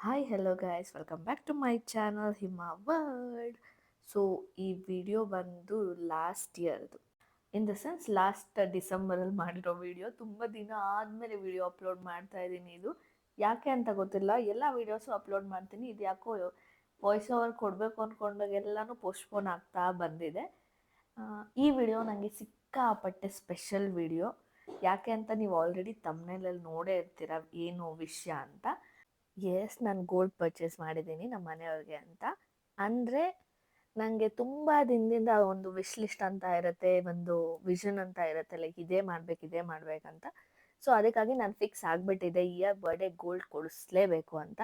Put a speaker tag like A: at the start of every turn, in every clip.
A: Hi hello guys welcome back to my channel Hima World. So ಈ video ಬಂದು last ಇಯರ್ದು, in the sense last ಡಿಸೆಂಬರಲ್ಲಿ ಮಾಡಿರೋ video. ತುಂಬ ದಿನ ಆದಮೇಲೆ ವಿಡಿಯೋ ಅಪ್ಲೋಡ್ ಮಾಡ್ತಾ ಇದ್ದೀನಿ. ಇದು ಯಾಕೆ ಅಂತ ಗೊತ್ತಿಲ್ಲ, ಎಲ್ಲ ವೀಡಿಯೋಸು ಅಪ್ಲೋಡ್ ಮಾಡ್ತೀನಿ, ಇದು ಯಾಕೋ ವಾಯ್ಸ್ ಓವರ್ ಕೊಡಬೇಕು ಅಂದ್ಕೊಂಡಾಗ ಎಲ್ಲನೂ ಪೋಸ್ಟ್ಪೋನ್ ಆಗ್ತಾ ಬಂದಿದೆ. ಈ ವಿಡಿಯೋ ನನಗೆ ಸಿಕ್ಕಾಪಟ್ಟೆ ಸ್ಪೆಷಲ್ ವಿಡಿಯೋ. ಯಾಕೆ ಅಂತ ನೀವು ಆಲ್ರೆಡಿ ತಮ್ನೇಲಲ್ಲಿ ನೋಡೇ ಇರ್ತೀರ ಏನು ವಿಷಯ ಅಂತ. ಎಸ್, ನಾನು ಗೋಲ್ಡ್ ಪರ್ಚೇಸ್ ಮಾಡಿದ್ದೀನಿ ನಮ್ಮ ಮನೆಯವ್ರಿಗೆ ಅಂತ. ಅಂದರೆ ನನಗೆ ತುಂಬ ದಿನದಿಂದ ಒಂದು ವಿಶ್ ಲಿಸ್ಟ್ ಅಂತ ಇರುತ್ತೆ, ಒಂದು ವಿಷನ್ ಅಂತ ಇರುತ್ತೆ, ಲೈಕ್ ಇದೇ ಮಾಡಬೇಕಂತ. ಸೊ ಅದಕ್ಕಾಗಿ ನಾನು ಫಿಕ್ಸ್ ಆಗಿಬಿಟ್ಟಿದೆ, ಈ ಇಯರ್ ಬರ್ಡೇ ಗೋಲ್ಡ್ ಕೊಡಿಸ್ಲೇಬೇಕು ಅಂತ.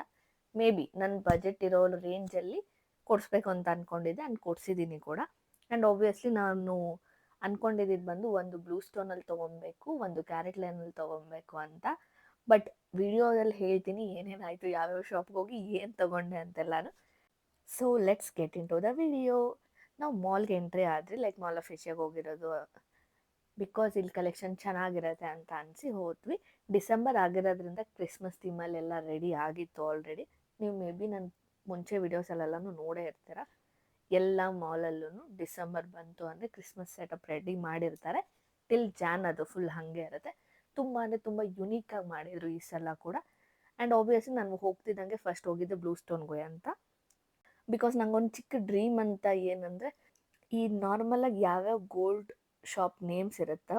A: ಮೇ ಬಿ ನನ್ನ ಬಜೆಟ್ ಇರೋ ರೇಂಜಲ್ಲಿ ಕೊಡಿಸ್ಬೇಕು ಅಂತ ಅಂದ್ಕೊಂಡಿದ್ದೆ, ಆ್ಯಂಡ್ ಕೊಡಿಸಿದ್ದೀನಿ ಕೂಡ. ಆ್ಯಂಡ್ ಆಬ್ವಿಯಸ್ಲಿ ನಾನು ಅಂದ್ಕೊಂಡಿದ್ದು ಬಂದು ಒಂದು ಬ್ಲೂ ಸ್ಟೋನಲ್ಲಿ ತೊಗೊಬೇಕು, ಒಂದು ಕ್ಯಾರೆಟ್ ಲೈನಲ್ಲಿ ತೊಗೊಬೇಕು ಅಂತ. ಬಟ್ ವಿಡಿಯೋದಲ್ಲಿ ಹೇಳ್ತೀನಿ ಏನೇನಾಯಿತು, ಯಾವ್ಯಾವ ಶಾಪ್ಗೆ ಹೋಗಿ ಏನು ತೊಗೊಂಡೆ ಅಂತೆಲ್ಲಾನು. So let's get into the video. ನಾವು ಮಾಲ್ಗೆ ಎಂಟ್ರಿ ಆದರೆ, ಲೈಕ್ ಮಾಲ್ ಆಫ್ ಏಷ್ಯಾಗೆ ಹೋಗಿರೋದು, ಬಿಕಾಸ್ ಇಲ್ಲಿ ಕಲೆಕ್ಷನ್ ಚೆನ್ನಾಗಿರುತ್ತೆ ಅಂತ ಅನಿಸಿ ಹೋದ್ವಿ. ಡಿಸೆಂಬರ್ ಆಗಿರೋದ್ರಿಂದ ಕ್ರಿಸ್ಮಸ್ ಥೀಮಲ್ಲೆಲ್ಲ ರೆಡಿ ಆಗಿತ್ತು ಆಲ್ರೆಡಿ. ನೀವು ಮೇ ಬಿ ನನ್ನ ಮುಂಚೆ ವೀಡಿಯೋಸಲ್ಲೆಲ್ಲನೂ ನೋಡೇ ಇರ್ತೀರ. ಎಲ್ಲ ಮಾಲಲ್ಲೂ ಡಿಸೆಂಬರ್ ಬಂತು ಅಂದರೆ ಕ್ರಿಸ್ಮಸ್ ಸೆಟಪ್ ರೆಡಿ ಮಾಡಿರ್ತಾರೆ. ಟಿಲ್ ಜಾನ್ ಅದು ಫುಲ್ ಹಾಗೆ ಇರುತ್ತೆ. ತುಂಬ ಅಂದರೆ ತುಂಬ ಯುನೀಕಾಗಿ ಮಾಡಿದರು ಈ ಸಲ ಕೂಡ. ಆ್ಯಂಡ್ ಆಬ್ವಿಯಸ್ಲಿ ನಾನು ಹೋಗ್ತಿದ್ದಂಗೆ ಫಸ್ಟ್ ಹೋಗಿದ್ದೆ ಬ್ಲೂ ಸ್ಟೋನ್ಗೆ ಅಂತ. ಬಿಕಾಸ್ ನಂಗೊಂದು ಚಿಕ್ಕ ಡ್ರೀಮ್ ಅಂತ ಏನಂದರೆ, ಈ ನಾರ್ಮಲಾಗಿ ಯಾವ್ಯಾವ ಗೋಲ್ಡ್ ಶಾಪ್ ನೇಮ್ಸ್ ಇರುತ್ತೋ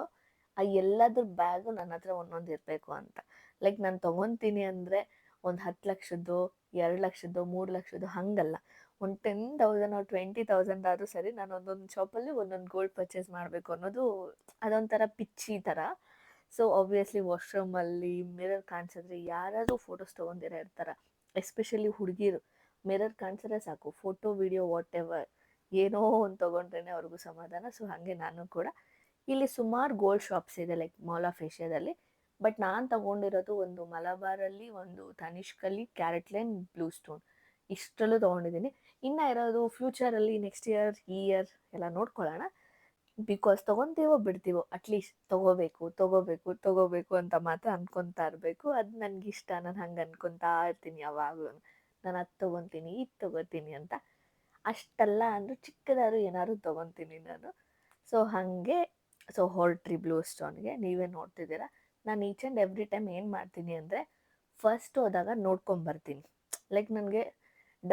A: ಆ ಎಲ್ಲದ್ರ ಬ್ಯಾಗು ನನ್ನ ಹತ್ರ ಒಂದೊಂದು ಇರಬೇಕು ಅಂತ. ಲೈಕ್ ನಾನು ತೊಗೊತೀನಿ ಅಂದರೆ ಒಂದು 10 ಲಕ್ಷದ್ದು, 2 ಲಕ್ಷದ್ದು, 3 ಲಕ್ಷದ್ದು ಹಾಗಲ್ಲ. ಒಂದು 10,000 or 20,000 ಆದರೂ ಸರಿ, ನಾನು ಒಂದೊಂದು ಶಾಪಲ್ಲಿ ಒಂದೊಂದು ಗೋಲ್ಡ್ ಪರ್ಚೇಸ್ ಮಾಡಬೇಕು ಅನ್ನೋದು ಅದೊಂಥರ ಪಿಚ್ಚಿ ಥರ. ಸೊ ಆಬ್ವಿಯಸ್ಲಿ ವಾಶ್ರೂಮಲ್ಲಿ ಮಿರರ್ ಕಾಣಿಸಿದ್ರೆ ಯಾರಾದರೂ ಫೋಟೋಸ್ ತೊಗೊಂಡಿರೋ ಇರ್ತಾರೆ. ಎಸ್ಪೆಷಲಿ ಹುಡುಗಿರು ಮಿರರ್ ಕಾಣಿಸಿದ್ರೆ ಸಾಕು, ಫೋಟೋ ವಿಡಿಯೋ ವಾಟ್ ಎವರ್ ಏನೋ ಒಂದು ತೊಗೊಂಡ್ರೇ ಅವ್ರಿಗೂ ಸಮಾಧಾನ. ಸೊ ಹಾಗೆ ನಾನು ಕೂಡ. ಇಲ್ಲಿ ಸುಮಾರು ಗೋಲ್ಡ್ ಶಾಪ್ಸ್ ಇದೆ ಲೈಕ್ ಮಾಲ್ ಆಫ್ ಏಷ್ಯಾದಲ್ಲಿ. ಬಟ್ ನಾನು ತೊಗೊಂಡಿರೋದು ಒಂದು ಮಲಬಾರಲ್ಲಿ, ಒಂದು ತನಿಷ್ಕಲ್ಲಿ, ಕ್ಯಾರೆಟ್ ಲೈನ್, ಬ್ಲೂ ಸ್ಟೋನ್, ಇಷ್ಟರಲ್ಲೂ ತೊಗೊಂಡಿದ್ದೀನಿ. ಇನ್ನು ಇರೋದು ಫ್ಯೂಚರಲ್ಲಿ ನೆಕ್ಸ್ಟ್ ಇಯರ್, ಈ ಇಯರ್ ಎಲ್ಲ ನೋಡ್ಕೊಳ್ಳೋಣ. ಬಿಕಾಸ್ ತೊಗೊತೀವೋ ಬಿಡ್ತೀವೋ, ಅಟ್ಲೀಸ್ಟ್ ತೊಗೋಬೇಕು ಅಂತ ಮಾತ್ರ ಅಂದ್ಕೊತಾ ಇರಬೇಕು. ಅದು ನನಗಿಷ್ಟ, ನಾನು ಹಂಗೆ ಅಂದ್ಕೊತಾ ಇರ್ತೀನಿ ಯಾವಾಗಲೂ. ನಾನು ಅದು ತೊಗೊತೀನಿ, ಇದು ತೊಗೋತೀನಿ ಅಂತ. ಅಷ್ಟಲ್ಲ ಅಂದರೂ ಚಿಕ್ಕದಾದ್ರು ಏನಾದ್ರು ತೊಗೊತೀನಿ ನಾನು. ಸೊ ಹಾಗೆ ಹೊರಟ್ರಿ ಬ್ಲೂ ಸ್ಟೋನ್ಗೆ. ನೀವೇ ನೋಡ್ತಿದ್ದೀರಾ. ನಾನು ಈಚ್ ಆ್ಯಂಡ್ ಎವ್ರಿ ಟೈಮ್ ಏನು ಮಾಡ್ತೀನಿ ಅಂದರೆ, ಫಸ್ಟ್ ಹೋದಾಗ ನೋಡ್ಕೊಂಬರ್ತೀನಿ. ಲೈಕ್ ನನಗೆ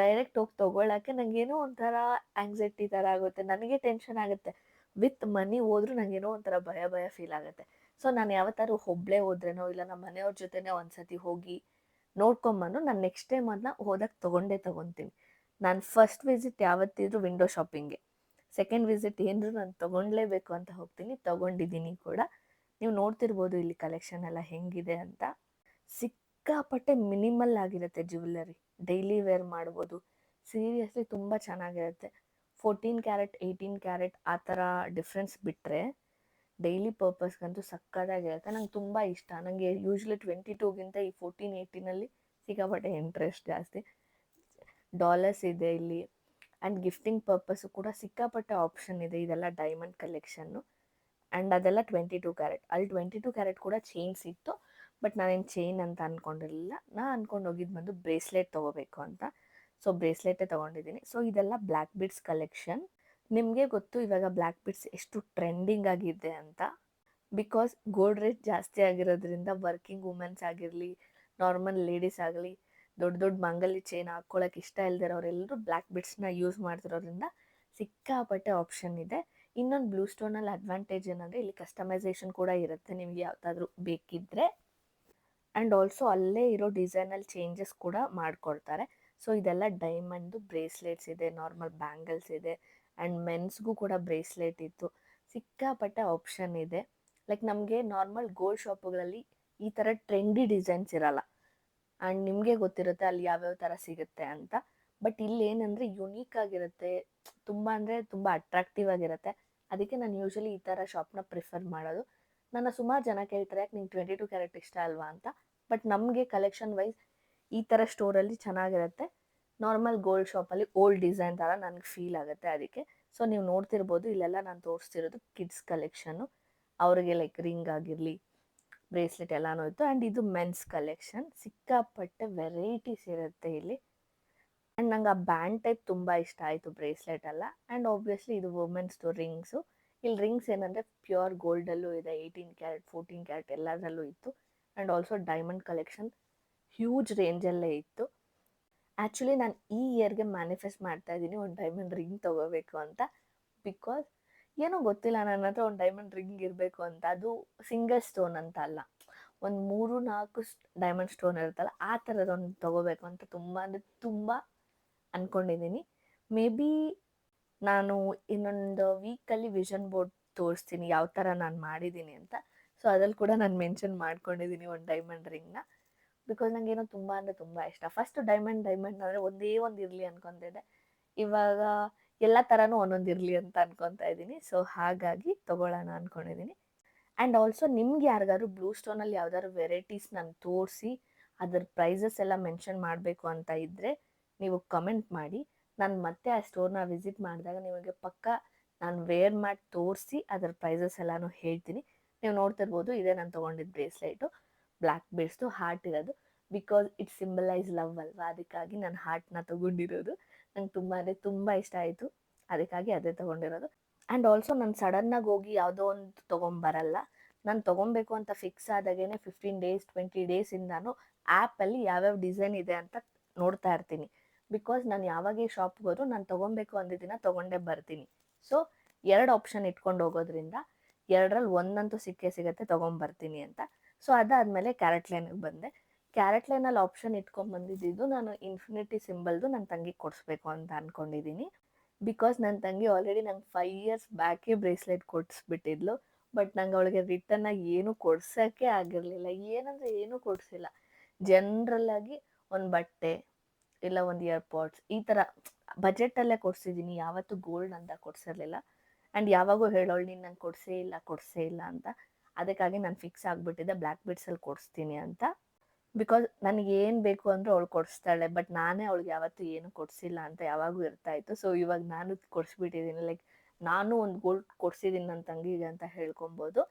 A: ಡೈರೆಕ್ಟ್ ಹೋಗಿ ತೊಗೊಳಕ್ಕೆ ನನಗೇನೋ ಒಂಥರ ಆ್ಯಂಗ್ಸೈಟಿ ಥರ ಆಗುತ್ತೆ, ನನಗೆ ಟೆನ್ಷನ್ ಆಗುತ್ತೆ. ವಿತ್ ಮನಿ ಹೋದ್ರೂ ನನಗೇನೋ ಒಂಥರ ಭಯ ಫೀಲ್ ಆಗುತ್ತೆ. ಸೊ ನಾನು ಯಾವತ್ತಾದ್ರು ಒಬ್ಬಳೇ ಹೋದ್ರೇನೋ ಇಲ್ಲ ನಮ್ಮ ಮನೆಯವ್ರ ಜೊತೆನೇ ಒಂದು ಸತಿ ಹೋಗಿ ನೋಡ್ಕೊಂಬಂದು ನಾನು ನೆಕ್ಸ್ಟ್ ಟೈಮ್ ಅದನ್ನ ಹೋದಾಗ ತೊಗೊತೀನಿ. ನಾನು ಫಸ್ಟ್ ವಿಸಿಟ್ ಯಾವತ್ತಿದ್ರು ವಿಂಡೋ ಶಾಪಿಂಗ್ಗೆ, ಸೆಕೆಂಡ್ ವಿಸಿಟ್ ಏನಾದ್ರು ನಾನು ತೊಗೊಳ್ಲೇಬೇಕು ಅಂತ ಹೋಗ್ತೀನಿ. ತೊಗೊಂಡಿದ್ದೀನಿ ಕೂಡ. ನೀವು ನೋಡ್ತಿರ್ಬೋದು ಇಲ್ಲಿ ಕಲೆಕ್ಷನ್ ಎಲ್ಲ ಹೆಂಗಿದೆ ಅಂತ. ಸಿಕ್ಕಾಪಟ್ಟೆ ಮಿನಿಮಲ್ ಆಗಿರುತ್ತೆ ಜ್ಯುವೆಲ್ಲರಿ, ಡೈಲಿ ವೇರ್ ಮಾಡ್ಬೋದು. ಸೀರಿಯಸ್ಲಿ ತುಂಬ ಚೆನ್ನಾಗಿರುತ್ತೆ. 14 ಕ್ಯಾರೆಟ್ 18 ಕ್ಯಾರೆಟ್ ಆ ಥರ ಡಿಫ್ರೆನ್ಸ್ ಬಿಟ್ಟರೆ ಡೈಲಿ ಪರ್ಪಸ್ಗಂತೂ ಸಕ್ಕತ್ತಾಗಿರುತ್ತೆ. ನಂಗೆ ತುಂಬ ಇಷ್ಟ. ನನಗೆ ಯೂಶ್ವಲಿ 22ಗಿಂತ ಈ 14 18ಅಲ್ಲಿ ಸಿಕ್ಕಾಪಟ್ಟೆ ಇಂಟ್ರೆಸ್ಟ್ ಜಾಸ್ತಿ. ಡಾಲರ್ಸ್ ಇದೆ ಇಲ್ಲಿ. ಆ್ಯಂಡ್ ಗಿಫ್ಟಿಂಗ್ ಪರ್ಪಸ್ಸು ಕೂಡ ಸಿಕ್ಕಾಪಟ್ಟೆ ಆಪ್ಷನ್ ಇದೆ. ಇದೆಲ್ಲ ಡೈಮಂಡ್ ಕಲೆಕ್ಷನ್ನು. ಆ್ಯಂಡ್ ಅದೆಲ್ಲ 22 ಕ್ಯಾರೆಟ್. ಅಲ್ಲಿ 22 ಕ್ಯಾರೆಟ್ ಕೂಡ ಚೈನ್ಸ್ ಇತ್ತು. ಬಟ್ ನಾನೇನು ಚೈನ್ ಅಂತ ಅಂದ್ಕೊಂಡಿರಲಿಲ್ಲ. ನಾನು ಅಂದ್ಕೊಂಡು ಹೋಗಿದ್ದು ಬಂದು ಬ್ರೇಸ್ಲೆಟ್ ತೊಗೋಬೇಕು ಅಂತ. ಸೊ ಬ್ರೇಸ್ಲೆಟೇ ತೊಗೊಂಡಿದ್ದೀನಿ. ಸೊ ಇದೆಲ್ಲ ಬ್ಲ್ಯಾಕ್ ಬಿಡ್ಸ್ ಕಲೆಕ್ಷನ್. ನಿಮಗೆ ಗೊತ್ತು ಇವಾಗ ಬ್ಲ್ಯಾಕ್ ಬಿಡ್ಸ್ ಎಷ್ಟು ಟ್ರೆಂಡಿಂಗ್ ಆಗಿದೆ ಅಂತ. ಬಿಕಾಸ್ ಗೋಲ್ಡ್ ರೇಟ್ ಜಾಸ್ತಿ ಆಗಿರೋದ್ರಿಂದ ವರ್ಕಿಂಗ್ ವುಮೆನ್ಸ್ ಆಗಿರಲಿ, ನಾರ್ಮಲ್ ಲೇಡೀಸ್ ಆಗಲಿ, ದೊಡ್ಡ ದೊಡ್ಡ ಮಂಗಲಿ ಚೈನ್ ಹಾಕ್ಕೊಳ್ಳೋಕೆ ಇಷ್ಟ ಇಲ್ದಿರೋರೆಲ್ಲರೂ ಬ್ಲ್ಯಾಕ್ ಬಿಡ್ಸ್ನ ಯೂಸ್ ಮಾಡ್ತಿರೋದ್ರಿಂದ ಸಿಕ್ಕಾಪಟ್ಟೆ ಆಪ್ಷನ್ ಇದೆ. ಇನ್ನೊಂದು ಬ್ಲೂ ಸ್ಟೋನಲ್ಲಿ ಅಡ್ವಾಂಟೇಜ್ ಏನಂದರೆ ಇಲ್ಲಿ ಕಸ್ಟಮೈಸೇಷನ್ ಕೂಡ ಇರುತ್ತೆ ನಿಮಗೆ ಯಾವುದಾದ್ರೂ ಬೇಕಿದ್ದರೆ. ಆ್ಯಂಡ್ ಆಲ್ಸೋ ಅಲ್ಲೇ ಇರೋ ಡಿಸೈನಲ್ಲಿ ಚೇಂಜಸ್ ಕೂಡ ಮಾಡಿಕೊಡ್ತಾರೆ. ಸೊ ಇದೆಲ್ಲ ಡೈಮಂಡ್ದು ಬ್ರೇಸ್ಲೆಟ್ಸ್ ಇದೆ, ನಾರ್ಮಲ್ ಬ್ಯಾಂಗಲ್ಸ್ ಇದೆ, ಆ್ಯಂಡ್ ಮೆನ್ಸ್ಗೂ ಕೂಡ ಬ್ರೇಸ್ಲೆಟ್ ಇತ್ತು. ಸಿಕ್ಕಾಪಟ್ಟೆ ಆಪ್ಷನ್ ಇದೆ. ಲೈಕ್ ನಮಗೆ ನಾರ್ಮಲ್ ಗೋಲ್ಡ್ ಶಾಪುಗಳಲ್ಲಿ ಈ ಥರ ಟ್ರೆಂಡಿ ಡಿಸೈನ್ಸ್ ಇರಲ್ಲ. ಆ್ಯಂಡ್ ನಿಮಗೆ ಗೊತ್ತಿರುತ್ತೆ ಅಲ್ಲಿ ಯಾವ್ಯಾವ ಥರ ಸಿಗುತ್ತೆ ಅಂತ. ಬಟ್ ಇಲ್ಲಿ ಏನಂದರೆ ಯುನೀಕ್ ಆಗಿರುತ್ತೆ, ತುಂಬ ಅಂದರೆ ತುಂಬ ಅಟ್ರಾಕ್ಟಿವ್ ಆಗಿರುತ್ತೆ. ಅದಕ್ಕೆ ನಾನು ಯೂಶ್ವಲಿ ಈ ಥರ ಶಾಪ್ನ ಪ್ರಿಫರ್ ಮಾಡೋದು. ನನ್ನ ಸುಮಾರು ಜನ ಕೇಳ್ತಾರೆ, ಯಾಕೆ ನಿಂಗೆ 22 ಕ್ಯಾರೆಟ್ ಇಷ್ಟ ಅಲ್ವಾ ಅಂತ. ಬಟ್ ನಮಗೆ ಕಲೆಕ್ಷನ್ ವೈಸ್ ಈ ಥರ ಸ್ಟೋರಲ್ಲಿ ಚೆನ್ನಾಗಿರುತ್ತೆ. ನಾರ್ಮಲ್ ಗೋಲ್ಡ್ ಶಾಪಲ್ಲಿ ಓಲ್ಡ್ ಡಿಸೈನ್ ಥರ ನನಗೆ ಫೀಲ್ ಆಗುತ್ತೆ ಅದಕ್ಕೆ. ಸೊ ನೀವು ನೋಡ್ತಿರ್ಬೋದು ಇಲ್ಲೆಲ್ಲ ನಾನು ತೋರಿಸ್ತಿರೋದು ಕಿಡ್ಸ್ ಕಲೆಕ್ಷನ್ನು. ಅವರಿಗೆ ಲೈಕ್ ರಿಂಗ್ ಆಗಿರಲಿ, ಬ್ರೇಸ್ಲೆಟ್ ಎಲ್ಲನೂ ಇತ್ತು. ಆ್ಯಂಡ್ ಇದು ಮೆನ್ಸ್ ಕಲೆಕ್ಷನ್, ಸಿಕ್ಕಾಪಟ್ಟೆ ವೆರೈಟೀಸ್ ಇರುತ್ತೆ ಇಲ್ಲಿ. ಆ್ಯಂಡ್ ನಂಗೆ ಆ ಬ್ಯಾಂಡ್ ಟೈಪ್ ತುಂಬ ಇಷ್ಟ ಆಯಿತು, ಬ್ರೇಸ್ಲೆಟ್ ಎಲ್ಲ. ಆ್ಯಂಡ್ ಆಬ್ವಿಯಸ್ಲಿ ಇದು ವುಮೆನ್ಸ್ದು ರಿಂಗ್ಸು. ಇಲ್ಲಿ ರಿಂಗ್ಸ್ ಏನಂದರೆ ಪ್ಯೂರ್ ಗೋಲ್ಡಲ್ಲೂ ಇದೆ, 18 ಕ್ಯಾರೆಟ್ 14 ಕ್ಯಾರೆಟ್ ಎಲ್ಲದರಲ್ಲೂ ಇತ್ತು. And also diamond collection huge ರೇಂಜಲ್ಲೇ ಇತ್ತು. ಆ್ಯಕ್ಚುಲಿ ನಾನು ಈ ಇಯರ್ಗೆ ಮ್ಯಾನಿಫೆಸ್ಟ್ ಮಾಡ್ತಾ ಇದ್ದೀನಿ ಒಂದು ಡೈಮಂಡ್ ರಿಂಗ್ ತೊಗೋಬೇಕು ಅಂತ. ಬಿಕಾಸ್ ಏನೋ ಗೊತ್ತಿಲ್ಲ, ನನ್ನ ಹತ್ರ ಒಂದು ಡೈಮಂಡ್ ರಿಂಗ್ ಇರಬೇಕು ಅಂತ. ಅದು ಸಿಂಗಲ್ ಸ್ಟೋನ್ ಅಂತ ಅಲ್ಲ, ಒಂದು 3-4 ಡೈಮಂಡ್ ಸ್ಟೋನ್ ಇರುತ್ತಲ್ಲ, ಆ ಥರದೊಂದು ತೊಗೋಬೇಕು ಅಂತ ತುಂಬ ಅಂದರೆ ತುಂಬ ಅಂದ್ಕೊಂಡಿದ್ದೀನಿ. ಮೇ ಬಿ ನಾನು ಇನ್ನೊಂದು ವೀಕಲ್ಲಿ ವಿಷನ್ ಬೋರ್ಡ್ ತೋರಿಸ್ತೀನಿ ಯಾವ ಥರ ನಾನು ಮಾಡಿದ್ದೀನಿ ಅಂತ. ಸೊ ಅದ್ರಲ್ಲಿ ಕೂಡ ನಾನು ಮೆನ್ಷನ್ ಮಾಡ್ಕೊಂಡಿದ್ದೀನಿ ಒಂದು ಡೈಮಂಡ್ ರಿಂಗ್ನ. ಬಿಕಾಸ್ ನನಗೇನೋ ತುಂಬ ಅಂದರೆ ತುಂಬ ಇಷ್ಟ. ಫಸ್ಟ್ ಡೈಮಂಡ್ ಅಂದರೆ ಒಂದೇ ಒಂದು ಇರಲಿ ಅನ್ಕೊತಿದ್ದೆ, ಇವಾಗ ಎಲ್ಲ ಥರನೂ ಒಂದೊಂದು ಇರಲಿ ಅಂತ ಅನ್ಕೊತಾ ಇದ್ದೀನಿ. ಸೊ ಹಾಗಾಗಿ ತೊಗೊಳ್ಳೋಣ ಅಂದ್ಕೊಂಡಿದ್ದೀನಿ. ಆ್ಯಂಡ್ ಆಲ್ಸೋ ನಿಮ್ಗೆ ಯಾರಿಗಾದ್ರು ಬ್ಲೂ ಸ್ಟೋನಲ್ಲಿ ಯಾವ್ದಾದ್ರು ವೆರೈಟೀಸ್ ನಾನು ತೋರಿಸಿ ಅದ್ರ ಪ್ರೈಸಸ್ ಎಲ್ಲ ಮೆನ್ಷನ್ ಮಾಡಬೇಕು ಅಂತ ಇದ್ದರೆ ನೀವು ಕಮೆಂಟ್ ಮಾಡಿ. ನಾನು ಮತ್ತೆ ಆ ಸ್ಟೋರ್ನ ವಿಸಿಟ್ ಮಾಡಿದಾಗ ನಿಮಗೆ ಪಕ್ಕ ನಾನು ವೇರ್ ಮಾಡಿ ತೋರಿಸಿ ಅದರ ಪ್ರೈಸಸ್ ಎಲ್ಲನೂ ಹೇಳ್ತೀನಿ. ನೀವು ನೋಡ್ತಿರ್ಬೋದು, ಇದೇ ನಾನು ತೊಗೊಂಡಿದ್ದು ಬ್ರೇಸ್ಲೈಟು, ಬ್ಲ್ಯಾಕ್ ಬೇಸ್ಡು ಹಾರ್ಟ್ ಇರೋದು. ಬಿಕಾಸ್ ಇಟ್ ಸಿಂಬಲೈಸ್ ಲವ್ ಅಲ್ವಾ, ಅದಕ್ಕಾಗಿ ನಾನು ಹಾರ್ಟ್ನ ತೊಗೊಂಡಿರೋದು. ನಂಗೆ ತುಂಬ ಅಂದರೆ ತುಂಬ ಇಷ್ಟ ಆಯಿತು, ಅದಕ್ಕಾಗಿ ಅದೇ ತೊಗೊಂಡಿರೋದು. ಆ್ಯಂಡ್ ಆಲ್ಸೋ ನಾನು ಸಡನ್ನಾಗಿ ಹೋಗಿ ಯಾವುದೋ ಒಂದು ತೊಗೊಂಬರಲ್ಲ. ನಾನು ತೊಗೊಬೇಕು ಅಂತ ಫಿಕ್ಸ್ ಆದಾಗೇ 15 ಡೇಸ್ 20 ಡೇಸಿಂದಾನು ಆ್ಯಪಲ್ಲಿ ಯಾವ್ಯಾವ ಡಿಸೈನ್ ಇದೆ ಅಂತ ನೋಡ್ತಾ ಇರ್ತೀನಿ. ಬಿಕಾಸ್ ನಾನು ಯಾವಾಗ ಶಾಪ್ಗೆ ಹೋದ್ರು ನಾನು ತೊಗೊಬೇಕು ಅಂದಿದ್ದೀನ ತೊಗೊಂಡೇ ಬರ್ತೀನಿ. ಸೊ 2 ಆಪ್ಷನ್ ಇಟ್ಕೊಂಡು ಹೋಗೋದ್ರಿಂದ 2ರಲ್ಲಿ ಒಂದಂತೂ ಸಿಕ್ಕೇ ಸಿಗುತ್ತೆ, ತೊಗೊಂಬರ್ತೀನಿ ಅಂತ. ಸೊ ಅದಾದಮೇಲೆ ಕ್ಯಾರೆಟ್ ಲೈನಿಗೆ ಬಂದೆ. ಕ್ಯಾರೆಟ್ ಲೈನಲ್ಲಿ ಆಪ್ಷನ್ ಇಟ್ಕೊಂಡ್ಬಂದಿದ್ದು ನಾನು ಇನ್ಫಿನಿಟಿ ಸಿಂಬಲ್ದು ನನ್ನ ತಂಗಿಗೆ ಕೊಡಿಸ್ಬೇಕು ಅಂತ ಅಂದ್ಕೊಂಡಿದ್ದೀನಿ. ಬಿಕಾಸ್ ನನ್ನ ತಂಗಿ ಆಲ್ರೆಡಿ ನಂಗೆ 5 ಇಯರ್ಸ್ ಬ್ಯಾಕೇ ಬ್ರೇಸ್ಲೆಟ್ ಕೊಡಿಸ್ಬಿಟ್ಟಿದ್ಲು. ಬಟ್ ನಂಗೆ ಅವಳಿಗೆ ರಿಟರ್ನಾಗಿ ಏನೂ ಕೊಡ್ಸೋಕ್ಕೆ ಆಗಿರಲಿಲ್ಲ. ಏನಂದರೆ ಏನೂ ಕೊಡಿಸಿಲ್ಲ. ಜನರಲ್ಲಾಗಿ ಒಂದು ಬಟ್ಟೆ ಇಲ್ಲ ಒಂದು ಇಯರ್ಪಾಡ್ಸ್ ಈ ಥರ ಬಜೆಟಲ್ಲೇ ಕೊಡಿಸಿದ್ದೀನಿ, ಯಾವತ್ತೂ ಗೋಲ್ಡ್ ಅಂತ ಕೊಡಿಸಿರಲಿಲ್ಲ. ಆ್ಯಂಡ್ ಯಾವಾಗೂ ಹೇಳೋಳು ನೀನು ನಂಗೆ ಕೊಡಿಸೇ ಇಲ್ಲ ಅಂತ. ಅದಕ್ಕಾಗಿ ನಾನು ಫಿಕ್ಸ್ ಆಗಿಬಿಟ್ಟಿದ್ದೆ ಬ್ಲ್ಯಾಕ್ ಬೀಡ್ಸಲ್ಲಿ ಕೊಡಿಸ್ತೀನಿ ಅಂತ. ಬಿಕಾಸ್ ನನಗೆ ಏನು ಬೇಕು ಅಂದರೂ ಅವಳು ಕೊಡಿಸ್ತಾಳೆ. ಬಟ್ ನಾನೇ ಅವಳಿಗೆ ಯಾವತ್ತೂ ಏನೂ ಕೊಡಿಸಿಲ್ಲ ಅಂತ ಯಾವಾಗೂ ಇರ್ತಾಯಿತ್ತು. ಸೊ ಇವಾಗ ನಾನು ಕೊಡಿಸ್ಬಿಟ್ಟಿದ್ದೀನಿ. ಲೈಕ್ ನಾನು ಒಂದು ಗೋಲ್ಡ್ ಕೊಡಿಸಿದ್ದೀನಿ ನನ್ನ ತಂಗಿಗೆ ಅಂತ ಹೇಳ್ಕೊಬೋದು.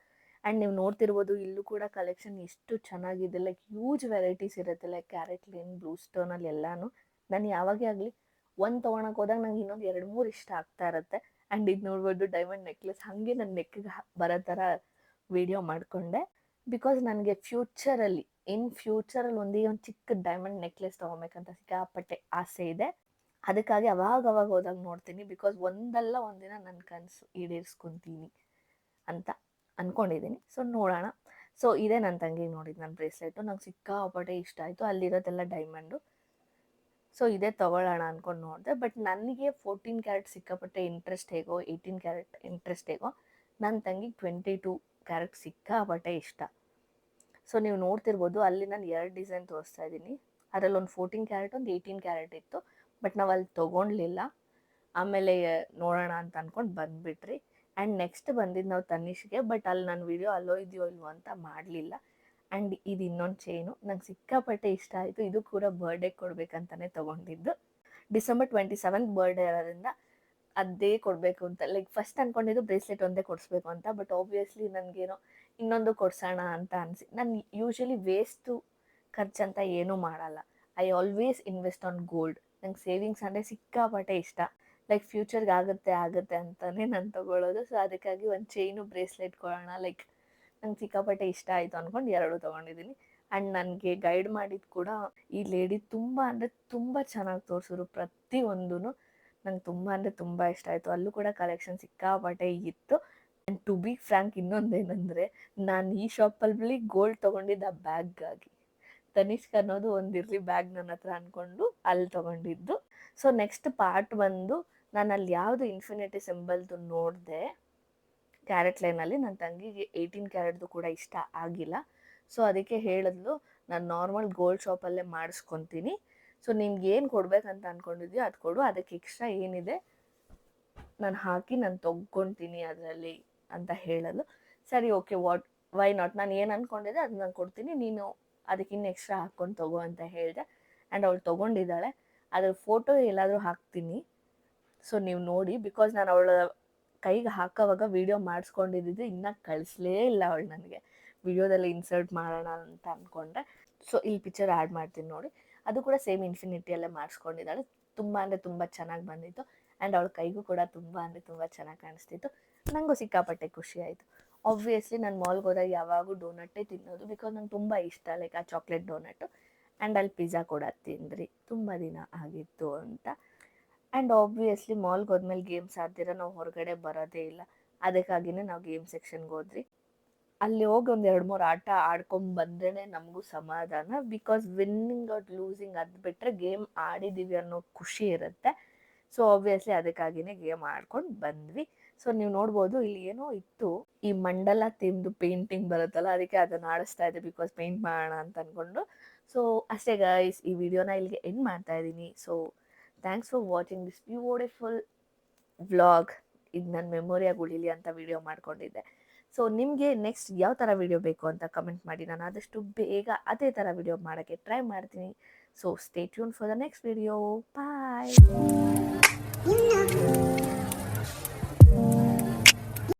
A: ಆ್ಯಂಡ್ ನೀವು ನೋಡ್ತಿರ್ಬೋದು, ಇಲ್ಲೂ ಕೂಡ ಕಲೆಕ್ಷನ್ ಎಷ್ಟು ಚೆನ್ನಾಗಿದೆ. ಲೈಕ್ ಹ್ಯೂಜ್ ವೆರೈಟೀಸ್ ಇರುತ್ತೆ. ಲೈಕ್ ಕ್ಯಾರೆಟ್ ಲೈನ್, ಬ್ಲೂ ಸ್ಟೋನಲ್ಲಿ ಎಲ್ಲನೂ. ನಾನು ಯಾವಾಗೇ ಆಗಲಿ ಒಂದು ತೊಗೊಳಕ್ಕೆ ಹೋದಾಗ ನಂಗೆ ಇನ್ನೊಂದು 2-3 ಇಷ್ಟ ಆಗ್ತಾ ಇರುತ್ತೆ. ಆ್ಯಂಡ್ ಇದು ನೋಡ್ಬೋದು ಡೈಮಂಡ್ ನೆಕ್ಲೆಸ್, ಹಾಗೆ ನನ್ನ ನೆಕ್ಗೆ ಬರೋ ಥರ ವಿಡಿಯೋ ಮಾಡಿಕೊಂಡೆ. ಬಿಕಾಸ್ ನನಗೆ ಇನ್ ಫ್ಯೂಚರಲ್ಲಿ ಒಂದೇ ಒಂದು ಚಿಕ್ಕ ಡೈಮಂಡ್ ನೆಕ್ಲೆಸ್ ತೊಗೊಬೇಕಂತ ಸಿಕ್ಕಾಪಟ್ಟೆ ಆಸೆ ಇದೆ. ಅದಕ್ಕಾಗಿ ಅವಾಗ ಹೋದಾಗ ನೋಡ್ತೀನಿ. ಬಿಕಾಸ್ ಒಂದಲ್ಲ ಒಂದಿನ ನನ್ನ ಕನಸು ಈಡೇರಿಸ್ಕೊತೀನಿ ಅಂತ ಅಂದ್ಕೊಂಡಿದ್ದೀನಿ. ಸೊ ನೋಡೋಣ. ಸೊ ಇದೇ ನನ್ನ ತಂಗಿಗೆ ನೋಡಿದ್ದು ನನ್ನ ಬ್ರೇಸ್ಲೆಟು, ನಂಗೆ ಸಿಕ್ಕಾಪಟ್ಟೆ ಇಷ್ಟ ಆಯಿತು. ಅಲ್ಲಿರೋದೆಲ್ಲ ಡೈಮಂಡು. ಸೊ ಇದೇ ತೊಗೊಳ್ಳೋಣ ಅಂದ್ಕೊಂಡು ನೋಡಿದೆ. ಬಟ್ ನನಗೆ 14 ಕ್ಯಾರೆಟ್ ಸಿಕ್ಕಾಪಟ್ಟೆ ಇಂಟ್ರೆಸ್ಟ್ ಹೇಗೋ, 18 ಕ್ಯಾರೆಟ್ ಇಂಟ್ರೆಸ್ಟ್ ಹೇಗೋ, ನನ್ನ ತಂಗಿಗೆ 22 ಕ್ಯಾರೆಟ್ ಸಿಕ್ಕಾಪಟ್ಟೆ ಇಷ್ಟ. ಸೊ ನೀವು ನೋಡ್ತಿರ್ಬೋದು, ಅಲ್ಲಿ ನಾನು 2 ಡಿಸೈನ್ ತೋರಿಸ್ತಾ ಇದ್ದೀನಿ. ಅದರಲ್ಲಿ ಒಂದು 14 ಕ್ಯಾರೆಟ್, ಒಂದು 18 ಕ್ಯಾರೆಟ್ ಇತ್ತು. ಬಟ್ ನಾವು ಅಲ್ಲಿ ತೊಗೊಳ್ಲಿಲ್ಲ. ಆಮೇಲೆ ನೋಡೋಣ ಅಂತ ಅಂದ್ಕೊಂಡು ಬಂದುಬಿಟ್ರಿ. ಆ್ಯಂಡ್ ನೆಕ್ಸ್ಟ್ ಬಂದಿದ್ದು ನಾವು ತನಿಷ್ಗೆ. ಬಟ್ ಅಲ್ಲಿ ನಾನು ವಿಡಿಯೋ ಅಲ್ಲೋ ಇದೆಯೋ ಇಲ್ವೋ ಅಂತ ಮಾಡಲಿಲ್ಲ. ಆ್ಯಂಡ್ ಇದು ಇನ್ನೊಂದು ಚೈನು ನಂಗೆ ಸಿಕ್ಕಾಪಟ್ಟೆ ಇಷ್ಟ ಆಯಿತು. ಇದು ಕೂಡ ಬರ್ಡೇ ಕೊಡಬೇಕಂತಲೇ ತೊಗೊಂಡಿದ್ದು. ಡಿಸೆಂಬರ್ 27 ಬರ್ಡೇ ಇರೋದ್ರಿಂದ ಅದೇ ಕೊಡಬೇಕು ಅಂತ. ಲೈಕ್ ಫಸ್ಟ್ ಅಂದ್ಕೊಂಡಿದ್ದು ಬ್ರೇಸ್ಲೆಟ್ ಒಂದೇ ಕೊಡಿಸ್ಬೇಕು ಅಂತ. ಬಟ್ ಆಬ್ವಿಯಸ್ಲಿ ನನಗೇನೋ ಇನ್ನೊಂದು ಕೊಡ್ಸೋಣ ಅಂತ ಅನಿಸಿ, ನಾನು ಯೂಶ್ವಲಿ ವೇಸ್ಟು ಖರ್ಚಂತ ಏನೂ ಮಾಡಲ್ಲ. I always invest on gold. ನಂಗೆ ಸೇವಿಂಗ್ಸ್ ಅಂದರೆ ಸಿಕ್ಕಾಪಟ್ಟೆ ಇಷ್ಟ. ಲೈಕ್ ಫ್ಯೂಚರ್ಗೆ ಆಗುತ್ತೆ ಅಂತಲೇ ನಾನು ತೊಗೊಳ್ಳೋದು. ಸೊ ಅದಕ್ಕಾಗಿ ಒಂದು ಚೈನು ಬ್ರೇಸ್ಲೆಟ್ ಕೊಡೋಣ, ಲೈಕ್ ನಂಗೆ ಸಿಕ್ಕಾಪಟ್ಟೆ ಇಷ್ಟ ಆಯಿತು ಅಂದ್ಕೊಂಡು 2 ತೊಗೊಂಡಿದ್ದೀನಿ. ಆ್ಯಂಡ್ ನನಗೆ ಗೈಡ್ ಮಾಡಿದ್ದು ಕೂಡ ಈ ಲೇಡಿ ತುಂಬ ಅಂದರೆ ತುಂಬ ಚೆನ್ನಾಗಿ ತೋರಿಸಿದ್ರು. ಪ್ರತಿಯೊಂದೂ ನಂಗೆ ತುಂಬ ಅಂದರೆ ತುಂಬ ಇಷ್ಟ ಆಯಿತು. ಅಲ್ಲೂ ಕೂಡ ಕಲೆಕ್ಷನ್ ಸಿಕ್ಕಾಪಟ್ಟೆ ಇತ್ತು. ಆ್ಯಂಡ್ ಟು ಬಿ ಫ್ರ್ಯಾಂಕ್, ಇನ್ನೊಂದೇನೆಂದರೆ ನಾನು ಈ ಶಾಪಲ್ಲಿ ಗೋಲ್ಡ್ ತೊಗೊಂಡಿದ್ದು ಆ ಬ್ಯಾಗ್ಗಾಗಿ. ತನಿಷ್ಕ್ ಅನ್ನೋದು ಒಂದಿರಲಿ ಬ್ಯಾಗ್ ನನ್ನ ಹತ್ರ ಅಂದ್ಕೊಂಡು ಅಲ್ಲಿ ತೊಗೊಂಡಿದ್ದು. ಸೊ ನೆಕ್ಸ್ಟ್ ಪಾರ್ಟ್ ಬಂದು, ನಾನು ಅಲ್ಲಿ ಯಾವುದು ಇನ್ಫಿನಿಟಿ ಸಿಂಬಲ್ದು ನೋಡಿದೆ ಕ್ಯಾರೆಟ್ ಲೈನಲ್ಲಿ, ನನ್ನ ತಂಗಿಗೆ 18 ಕ್ಯಾರೆಟ್ದು ಕೂಡ ಇಷ್ಟ ಆಗಿಲ್ಲ. ಸೊ ಅದಕ್ಕೆ ಹೇಳಿದ್ಲು, ನಾನು ನಾರ್ಮಲ್ ಗೋಲ್ಡ್ ಶಾಪಲ್ಲೇ ಮಾಡಿಸ್ಕೊತೀನಿ. ಸೊ ನಿನ್ಗೆ ಏನು ಕೊಡಬೇಕಂತ ಅಂದ್ಕೊಂಡಿದ್ಯೋ ಅದು ಕೊಡು, ಅದಕ್ಕೆ ಎಕ್ಸ್ಟ್ರಾ ಏನಿದೆ ನಾನು ಹಾಕಿ ನಾನು ತೊಗೊತೀನಿ ಅದರಲ್ಲಿ ಅಂತ ಹೇಳಲು. ಸರಿ ಓಕೆ, ವೈ ನಾಟ್, ನಾನು ಏನು ಅಂದ್ಕೊಂಡಿದ್ದೆ ಅದು ನಾನು ಕೊಡ್ತೀನಿ, ನೀನು ಅದಕ್ಕಿನ್ನು ಎಕ್ಸ್ಟ್ರಾ ಹಾಕ್ಕೊಂಡು ತೊಗೋ ಅಂತ ಹೇಳಿದೆ. ಆ್ಯಂಡ್ ಅವಳು ತೊಗೊಂಡಿದ್ದಾಳೆ. ಅದ್ರ ಫೋಟೋ ಎಲ್ಲಾದರೂ ಹಾಕ್ತೀನಿ, ಸೊ ನೀವು ನೋಡಿ. ಬಿಕಾಸ್ ನಾನು ಅವಳ ಕೈಗೆ ಹಾಕೋವಾಗ ವೀಡಿಯೋ ಮಾಡಿಸ್ಕೊಂಡಿದ್ದು ಇನ್ನೂ ಕಳಿಸ್ಲೇ ಇಲ್ಲ ಅವಳು ನನಗೆ. ವಿಡಿಯೋದಲ್ಲಿ ಇನ್ಸರ್ಟ್ ಮಾಡೋಣ ಅಂತ ಅಂದ್ಕೊಂಡೆ. ಸೊ ಇಲ್ಲಿ ಪಿಕ್ಚರ್ ಆ್ಯಡ್ ಮಾಡ್ತೀನಿ ನೋಡಿ. ಅದು ಕೂಡ ಸೇಮ್ ಇನ್ಫಿನಿಟಿಯಲ್ಲೇ ಮಾಡಿಸ್ಕೊಂಡಿದ್ದಾಳೆ. ತುಂಬ ಅಂದರೆ ತುಂಬ ಚೆನ್ನಾಗಿ ಬಂದಿತ್ತು. ಆ್ಯಂಡ್ ಅವಳ ಕೈಗೂ ಕೂಡ ತುಂಬ ಅಂದರೆ ತುಂಬ ಚೆನ್ನಾಗಿ ಕಾಣಿಸ್ತಿತ್ತು. ನನಗೂ ಸಿಕ್ಕಾಪಟ್ಟೆ ಖುಷಿ ಆಯಿತು. ಆಬ್ವಿಯಸ್ಲಿ ನಾನು ಮಾಲ್ಗೆ ಹೋದಾಗ ಯಾವಾಗೂ ಡೋನಟ್ಟೇ ತಿನ್ನೋದು, ಬಿಕಾಸ್ ನಂಗೆ ತುಂಬ ಇಷ್ಟ ಲೈಕ್ ಆ ಚಾಕ್ಲೇಟ್ ಡೋನಟ್ಟು. ಆ್ಯಂಡ್ ಅಲ್ಲಿ ಪಿಜ್ಜಾ ಕೂಡ ತಿಂದ್ರಿ, ತುಂಬ ದಿನ ಆಗಿತ್ತು ಅಂತ. ಆ್ಯಂಡ್ ಆಬ್ವಿಯಸ್ಲಿ ಮಾಲ್ಗೆ ಹೋದ್ಮೇಲೆ ಗೇಮ್ಸ್ ಆಡ್ದಿರ ನಾವು ಹೊರಗಡೆ ಬರೋದೇ ಇಲ್ಲ. ಅದಕ್ಕಾಗಿಯೇ ನಾವು ಗೇಮ್ ಸೆಕ್ಷನ್ಗೆ ಹೋದ್ರಿ. ಅಲ್ಲಿ ಹೋಗಿ ಒಂದು 2-3 ಆಟ ಆಡ್ಕೊಂಡು ಬಂದ್ರೇ ನಮಗೂ ಸಮಾಧಾನ. ಬಿಕಾಸ್ ವಿನ್ನಿಂಗ್ ಆರ್ ಲೂಸಿಂಗ್ ಅದು ಬಿಟ್ಟರೆ ಗೇಮ್ ಆಡಿದ್ದೀವಿ ಅನ್ನೋ ಖುಷಿ ಇರುತ್ತೆ. ಸೊ ಆಬ್ವಿಯಸ್ಲಿ ಅದಕ್ಕಾಗಿಯೇ ಗೇಮ್ ಆಡ್ಕೊಂಡು ಬಂದ್ವಿ. ಸೊ ನೀವು ನೋಡ್ಬೋದು ಇಲ್ಲಿ ಏನೋ ಇತ್ತು, ಈ ಮಂಡಲ ಥೀಮ್ದು ಪೇಂಟಿಂಗ್ ಬರುತ್ತಲ್ಲ, ಅದಕ್ಕೆ ಅದನ್ನು ಆಡಿಸ್ತಾ ಇದ್ದೆ ಬಿಕಾಸ್ ಪೇಂಟ್ ಮಾಡೋಣ ಅಂತ ಅಂದ್ಕೊಂಡು. ಸೊ ಅಷ್ಟೇ ಗೈಸ್, ಈ ವಿಡಿಯೋನ ಇಲ್ಲಿಗೆ ಎಂಡ್ ಮಾಡ್ತಾ ಇದ್ದೀನಿ. So thanks for watching this beautiful vlog. ಇದು ನನ್ನ ಮೆಮೊರಿಯಾಗಿ ಉಳಿಲಿ ಅಂತ ವಿಡಿಯೋ ಮಾಡ್ಕೊಂಡಿದ್ದೆ. ಸೊ ನಿಮಗೆ ನೆಕ್ಸ್ಟ್ ಯಾವ ಥರ ವಿಡಿಯೋ ಬೇಕು ಅಂತ ಕಮೆಂಟ್ ಮಾಡಿ. ನಾನು ಆದಷ್ಟು ಬೇಗ ಅದೇ ಥರ ವಿಡಿಯೋ ಮಾಡೋಕ್ಕೆ ಟ್ರೈ ಮಾಡ್ತೀನಿ. So stay tune for the next video. Bye.